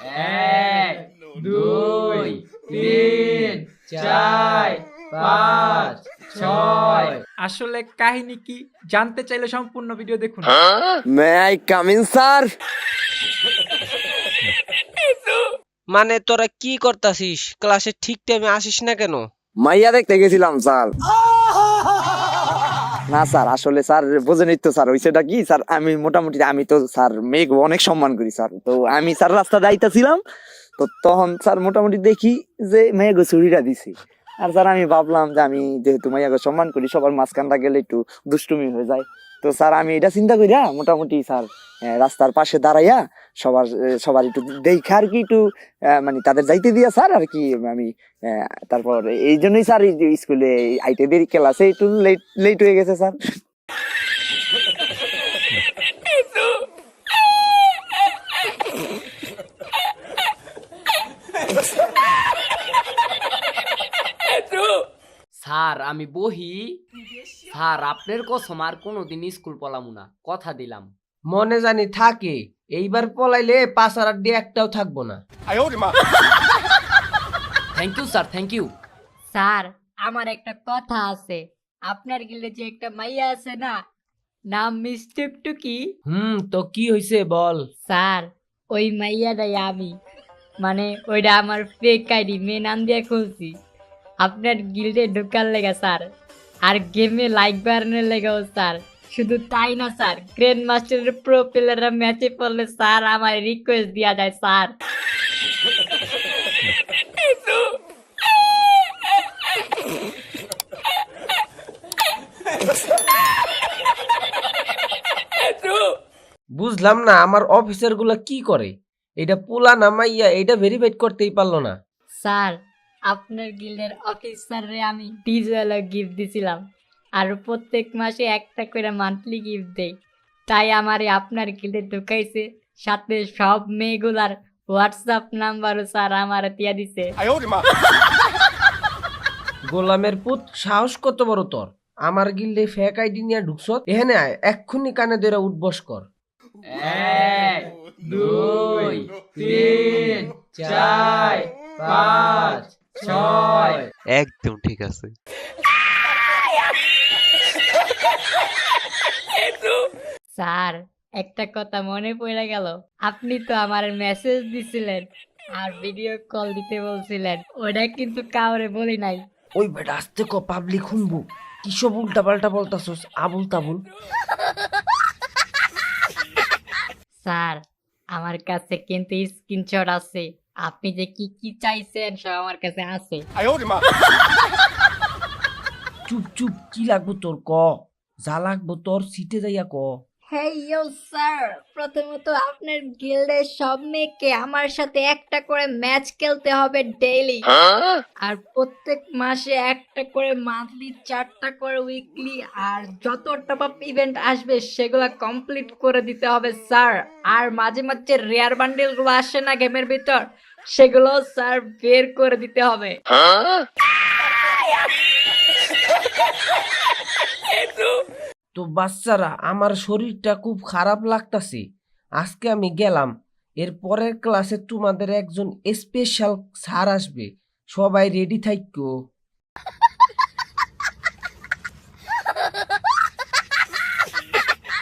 এক, দুই, তিন, চার, পাঁচ, ছয়। আসলে কাহিনী কি জানতে চাইলে সম্পূর্ণ ভিডিও দেখুন। May I come in sir? মানে তোরা কি করতাছিস? ক্লাসে ঠিক টাইমে আসিস না কেন? মাইয়া দেখতে গেছিলাম স্যার। না স্যার, আসলে স্যার বোঝেনই তো স্যার, হইছেটা কি স্যার, আমি মোটামুটি আমি তো স্যার মেয়েকে অনেক সম্মান করি স্যার। তো আমি স্যার রাস্তা যাইতেছিলাম, তো তখন স্যার মোটামুটি দেখি যে মেয়েকে ছুরিটা দিছি। আর স্যার আমি ভাবলাম যে আমি যেহেতু মাইয়াকে সম্মান করি, সবার মাঝখানটা গেলে একটু দুষ্টুমি হয়ে যায়। তো স্যার আমি এটা চিন্তা করিয়া মোটামুটি স্যার রাস্তার পাশে দাঁড়াইয়া সবার একটু দেখা আর কি একটু মানে তাদের যাইতে দিয়া স্যার আর কি আমি তারপর এই জন্যই স্যার স্কুলে আইতে দেরি, ক্লাসে একটু লেট হয়ে গেছে স্যার। স্যার আমি বহি। স্যার আপনার কসম আর কোনোদিন স্কুল পলামু না, কথা দিলাম। মনে জানি থাকে, এইবার পলাইলে 5 আর 8 দিয়ে একটাও থাকবো না। Thank you sir, thank you. Sir আমার একটা কথা আছে। আপনার গিলে যে একটা মাইয়া আছে না, নাম মিস টুকটুকি। তো কি হইছে বল। স্যার ওই মাইয়াটাই আমি, মানে ওইটা আমার ফেক আইডি, মেয়ে নাম দিয়ে খুলছি আপনার গিল্ডে ঢোকার লেগে স্যার, আর গেমে লাইক বাড়ানোর লেগেও স্যার। শুধু তাই না স্যার, গ্র্যান্ড মাস্টারের প্রো প্লেয়াররা ম্যাচে পড়লে স্যার আমার রিকোয়েস্ট দেওয়া যায় স্যার। বুঝলাম না আমার অফিসার গুলা কি করে, এটা পোলা না মাইয়া এটা ভেরিফাইড করতেই পারলো না। স্যার আপনার গিল্ডের অফিসারে আমি ডিজেল গিফট দিছিলাম, আর প্রত্যেক মাসে একটা করে মান্থলি গিফট দেই। তাই আমারে আপনার গিল্ডে ঢুকাইছে, সাথে সব মেয়েগুলার হোয়াটসঅ্যাপ নাম্বারও স্যার আমার দিয়া দিছে। গোলামের পুত, সাহস কত বড় তোর, আমার গিল্ডে ফেক আইডি নিয়ে ঢুকছ? এখানে আয়, এক্ষুনি কানে ধরে উঠবস কর। এক, দুই, তিন, চার, পাঁচ, ছয়। একদম ঠিক আছে। স্যার একটা কথা মনে পড়ে গেল, আপনি তো আমার মেসেজ দিছিলেন আর ভিডিও কল দিতে বলছিলেন, ওটা কিন্তু কাউরে বলি নাই। ওই বেটা আস্তে ক, পাবলিক শুনবো। কি সব উল্টা পাল্টা বলতাছস, আবুল তাবুল। স্যার আমার কাছে কিন্তু স্ক্রিনশট আছে, আপনি যে কি কি চাইছেন সব আমার কাছে আছে। চুপ চুপ, কি লাগবো তোর ক, যা লাগবো তোর সিটে যাইয়া ক। হেইয়ো স্যার, প্রথমত আপনার গিল্ডের সব মেয়েকে আমার সাথে একটা করে ম্যাচ খেলতে হবে ডেইলি, আর প্রত্যেক মাসে একটা করে মান্থলি, 4টা করে উইকলি, আর যত টপ আপ ইভেন্ট আসবে সেগুলো কমপ্লিট করে দিতে হবে স্যার। আর মাঝে মাঝে রেয়ার বান্ডেল গুলো আসে না গেমের ভিতর, সেগুলো স্যার বের করে দিতে হবে। তো বাচ্চারা, আমার শরীরটা খুব খারাপ লাগতাছে, আজকে আমি গেলাম। এর পরের ক্লাসে তোমাদের একজন স্পেশাল স্যার আসবে, সবাই রেডি থাকো।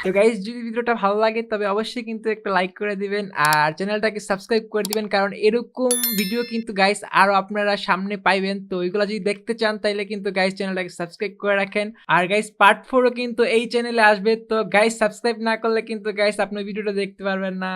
তো গাইস যদি ভিডিওটা ভালো লাগে তবে অবশ্যই কিন্তু একটা লাইক করে দিবেন আর চ্যানেলটাকে সাবস্ক্রাইব করে দিবেন, কারণ এরকম ভিডিও কিন্তু গাইস আরো আপনারা সামনে পাইবেন। তো ওইগুলো যদি দেখতে চান তাইলে কিন্তু গাইস চ্যানেলটাকে সাবস্ক্রাইব করে রাখেন। আর গাইস পার্ট 4ও কিন্তু এই চ্যানেলে আসবে, তো গাইস সাবস্ক্রাইব না করলে কিন্তু গাইস আপনি ভিডিওটা দেখতে পারবেন না।